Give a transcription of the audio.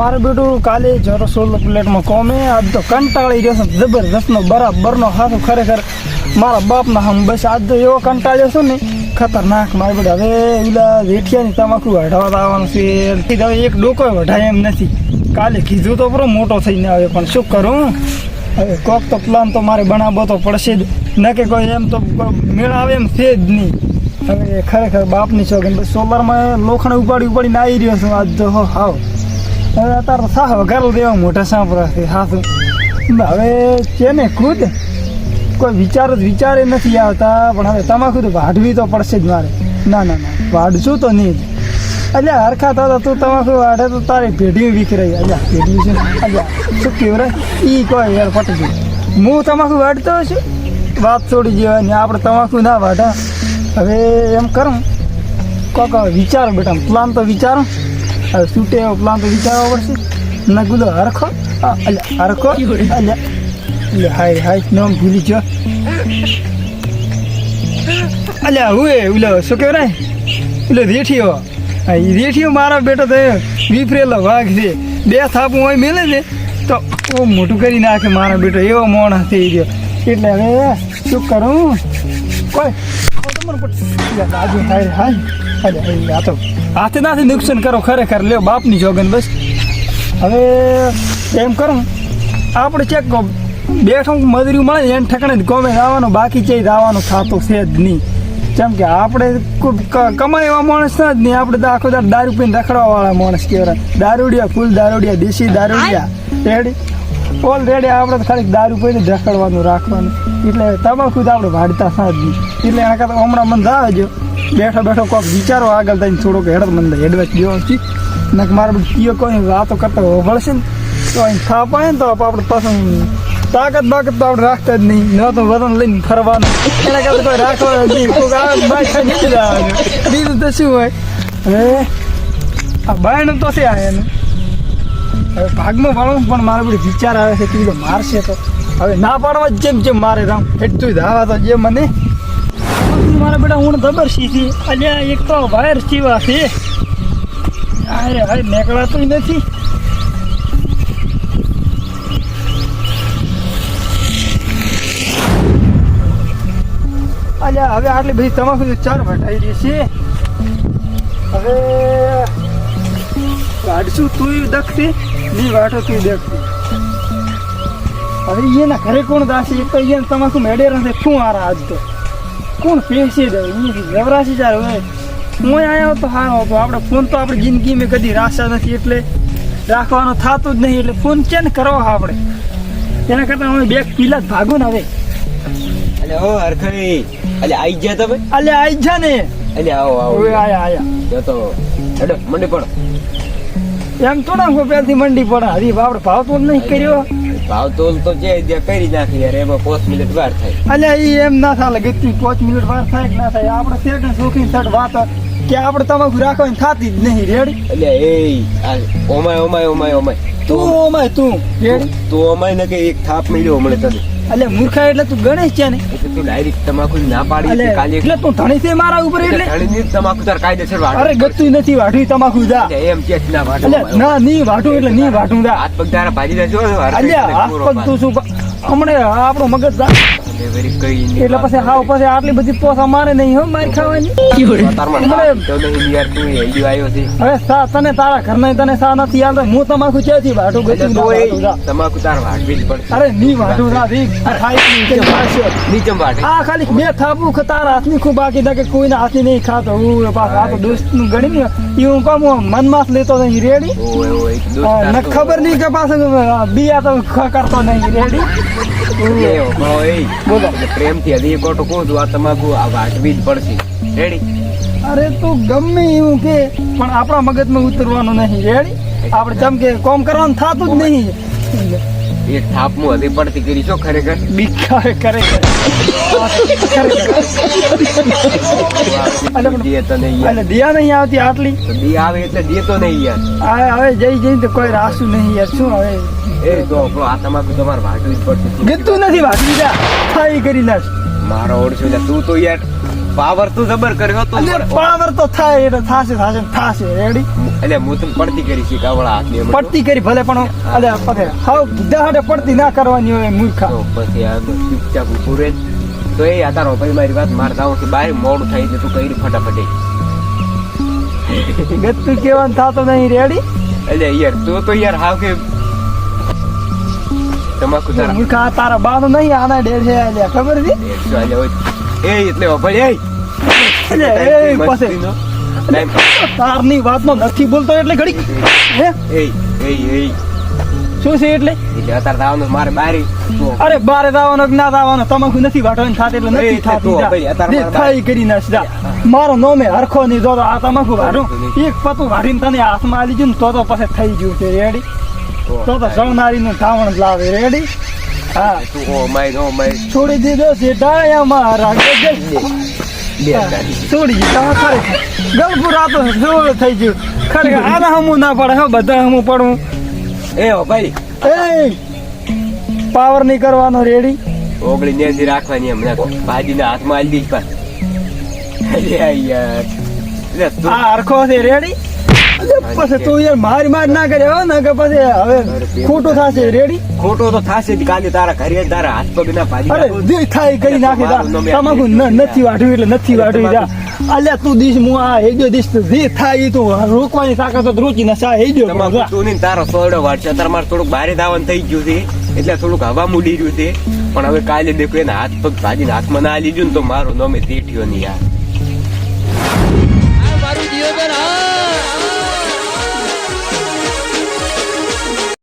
મારે બેટું કાલે જરો 16 પ્લેટમાં કોમે આજ તો કંટાળી રહ્યો છે જબરદસ્તનો બરાબરનો હાથો ખરેખર મારા બાપના હમ બસ આજ તો એવો કંટાળ્યો છું ને ખતરનાક મારે બેટા હવે ઓલા વેઠિયાની તમાકુ વઢાવવા આવવાનું છે હવે એક ડોકો વઢાય એમ નથી કાલે કીધું તો પૂરો મોટો થઈને આવે પણ શું કરું હવે કોક તો પ્લાન તો મારે બનાવવો તો પડશે જ ન કે કોઈ એમ તો મેળ આવે એમ છે જ નહીં હવે ખરેખર બાપની શોખીન સોલારમાં લોખંડ ઉપાડીને આવી રહ્યો છું આજ તો હાવ હવે અત્યારે સાહ વઘાર દેવા મોટા સાંભળાશે હાથું હવે છે ને ખુદ કોઈ વિચારે નથી આવતા પણ હવે તમાકુ તો વાઢવી તો પડશે જ મારે ના વાઢશું તો નહીં જ અલ્યા હરખા થતા તું તમાકુ વાઢે તો તારી પેઢી વિખરાઈ અલ્યા પેઢી છે અલ્યા શું કેવરાય એ કોઈ યાર પટી ગયું હું તમાકુ વાઢતો છું વાત છોડી જવાની આપણે તમાકુ ના વાઢા હવે એમ કરું કોક વિચારો બેટા પ્લાન તો વિચારો હવે છૂટે એવો પ્લાન તો વિચારવો પડશે ના ગુલો હરખો અલ્યા હરખો અલ્યા હાય નામ ભૂલી ગયો અલ્યા હું ઓલો શું કહેવાય ઓલો રેઠિયો હા એ રેઠિયો મારો બેટો તો વિફરેલો વાઘ છે બે થાપું હોય મેલે ને તો બહુ મોટું કરી નાખે મારો બેટો એવો માણસ થઈ ગયો એટલે હવે શું કરું કોઈ હાય આ તો હાથે નાથી નુકસાન કરો ખરેખર લ્યો બાપની જોગન બસ હવે એમ કરું આપણે ચેક બેઠું મજૂરી મળે એને ઠેકાણે ગમે આવવાનું બાકી ચઈ આવવાનું થતું છે જ નહીં જેમ કે આપણે કમાય એવા માણસ જ નહીં આપણે તો આખો દારૂ પીને રખડવાવાળા માણસ કહેવાય દારૂડિયા ફૂલ દારૂડિયા દેશી દારૂડિયા રેડી ઓલરેડી આપણે તો ખાલી દારૂ પીને રખડવાનું રાખવાનું એટલે તમાકુ તો આપણે વાળતા જ નહીં એટલે એના કરતાં હમણાં મને આવે જો બેઠો કોઈક વિચારો આગળ થઈને થોડોક હેડ મને હેડવેચ જેવો છે ને મારે બધું કયો કોઈ વાતો કરતા વળશે ને તો અહીં થાપાય ને તો આપણે પસંદ તાકાત બાકત તો આપણે રાખતા જ નહીં ન તો વજન લઈને ફરવાનું એના કરતાં કોઈ રાખવાનું નહીં કોઈ બીજું તો શું હોય હવે આ બાયણું તો છે આ એનું હવે ભાગમાં વાળું પણ મારે બધું વિચાર આવે છે કે મારશે તો હવે ના પાડવા જેમ મારે રામ એટલું જ આવા તો જે મને મારા બેટા હું ખબર શીખી અલ્યા એક તો વાયર ચીવા છે અરે નીકળાતું નથી અલ્યા હવે આટલી બધી તમાકુ ચાર વટાઈ રહી છે હવે વાઢશું તું દખતી નહીં વાઢો તું દેખતી હવે એના ઘરે કોણ દાશે એક તો એને તમાકુ મેળે રહે શું હારા આજ તો કોણ પેસી દે જવરાશી ચાર હવે હું આવ્યો તો સારો હતો આપણે ફોન તો આપણી જિંદગીમાં કદી રાશા નથી એટલે રાખવાનો થતું જ નહીં એટલે ફોન કેને કરો આપણે એના કરતાં અમે બે પીલા જ ભાગો ને હવે અલે ઓ હરખઈ અલે આઈ ગયા તમે અલે આઈ જા ને અલે આવો હવે આયા જો તો હેડો મંડી પડો એમ તો ના પેલથી મંડી પડે હરી આપણે ભાવ તો નહીં કર્યો ભાવ તોલ તો જે કરી નાખી યાર એમાં 5 મિનિટ વાર થાય અલે એ એમ ના થાય ગતિ 5 મિનિટ વાર થાય કે ના થાય આપણે સેકન્ડ શોખીન સટ વાત કે આપણે તમાકુ રાખવાની થતી જ નહીં રેડી એટલે એ ઓમાય તું ઓમાય તું રેડી તું ઓમાય ને કે એક થાપ મળ્યો હમણે તને અલે મૂર્ખા એટલે તું ગણેશ છે ને એટલે તું ડાયરેક્ટ તમાકુ ના પાડી કાલે એટલે તું ધણી છે મારા ઉપર એટલે ધણી તમાકુ તાર કાયદેસર વાઢ અરે ગતું નથી વાઢવી તમાકુ જા એમ કે ના વાઢ એટલે ના ની વાઢું એટલે ની વાઢું જા હાથ પગ તારા ભાજી દેજો અલે હાથ પગ તું શું હમણે આપણો મગજ જા એટલે પછી હાવ પછી આટલી બધી પોસ અમારે નહીં હો માર ખાવાની હવે સા તને તારા ઘર નહીં તને સા નથી આવતા હું તમાકુ ક્યાંથી વાઢું ગતું તમાકુ તાર વાઢવી જ પડશે અરે ની વાઢું ના રી નીચમ વાઢે આ ખાલી બે થાપું તારા હાથની ખૂબ બાકી દે કે કોઈના હાથની નહીં ખાતો હું પાછો આ તો દોસ્ત નું ગણી ને એ હું કહું મનમાં લેતો નહીં રેડી ને ખબર નહીં કે પાછો બિયા તો કરતો નહીં રેડી બોલો પ્રેમથી હજી કોટો કહું છું આ તમાકુ આ વાટવી જ પડશે રેડી અરે તું ગમે એવું કે પણ આપણા મગજમાં ઉતરવાનું નહીં રેડી આપણે જેમ કે કોમ કરવાનું થતું જ નહીં એક થાપમું હજી પડતી કરી છો ખરેખર બીકા કરે દિયા નહીં આવતી આટલી દિયા આવે એટલે દે તો નહીં યાર હવે જઈ તો કોઈ રાસું નહીં યાર શું હવે એ તો આ તમાકુ તમારે વાટવી જ પડશે ગીતું નથી વાટવી જા ખાઈ કરી નાખ મારો ઓળશો તું તો યાર પાવર તું જબર કર્યો તો એટલે પાવર તો થાય એટલે થાશે રેડી એટલે હું તને પડતી કરી છે કાવળા હાથની એમ પડતી કરી ભલે પણ અલે પગે હાવ દહાડે પડતી ના કરવાની હોય મૂર્ખા તો પછી આ ચૂપચાપ ઊભું રહે તો એ આ તારો ભાઈ મારી વાત મારે જાઉં કે બહાર મોડું થાય છે તું કઈ ફટાફટ ગતું કેવાનું થાતો નહીં રેડી એટલે યાર તું તો યાર હાવ કે તમાકુ તારા મૂર્ખા તારા બાનો નહીં આના ડેર છે અલ્યા ખબર છે એટલે ભાઈ એ એટલે એ પાસે તારની વાતનો નથી બોલતો એટલે ઘડી હે શું છે એટલે અત્યારે દાવાનું મારે બારી અરે બારે દાવાનો કે ના દાવાનો તમાકુ નથી વાટવાની થાતી એટલે નથી થાતી ખાઈ કરી ના સીધા મારો નોમે હરખો નહીં જો આ તમાકુ વાટું એક પતું વાટીને તને હાથમાં આલી ગયું ને તો પછી થઈ ગયું છે રેડી તો જવનારી નું ધાવણ જ લાવે રેડી હા તું ઓ માય છોડી દીધો છે ડાયા છોડી દીધા ખરેખર ગલપુરા તો જોર થઈ ગયું ખરેખર આના હમું ના પડે હો બધા હમું પડવું એ ભાઈ એ પાવર નહીં કરવાનો રેડી ઓગળી નેસી રાખવાની એમ ભાજીના હાથમાં આલી દઈશ પાછું યાર આ હરખો છે રેડી પછી તું યાર માર ના કરે હો ને કે પછી હવે ખોટું થશે રેડી ખોટો તો થાશે જ કાલે તારા ઘરે તારા હાથ પગ ના ભાજી અરે જે થાય કરી નાખી દા તમાકુ નથી વાઢ્યું એટલે નથી વાઢ્યું જા અલ્યા તું દીશ હું આ હેજો દીશ જે થાય તું રોકવાની તાકાત તો રોકી ના સા હેજો તમાકુ તું નહીં તારો સોડો વાટશે અત્યારે મારે થોડુંક ભારે ધાવન થઈ ગયું છે એટલે થોડુંક હવા મૂડી રહ્યું છે પણ હવે કાલે દેખો એને હાથ પગ ભાજીને હાથમાં ના લીધું ને તો મારું નમે તેઠ્યો નહીં યાર મારું જીવન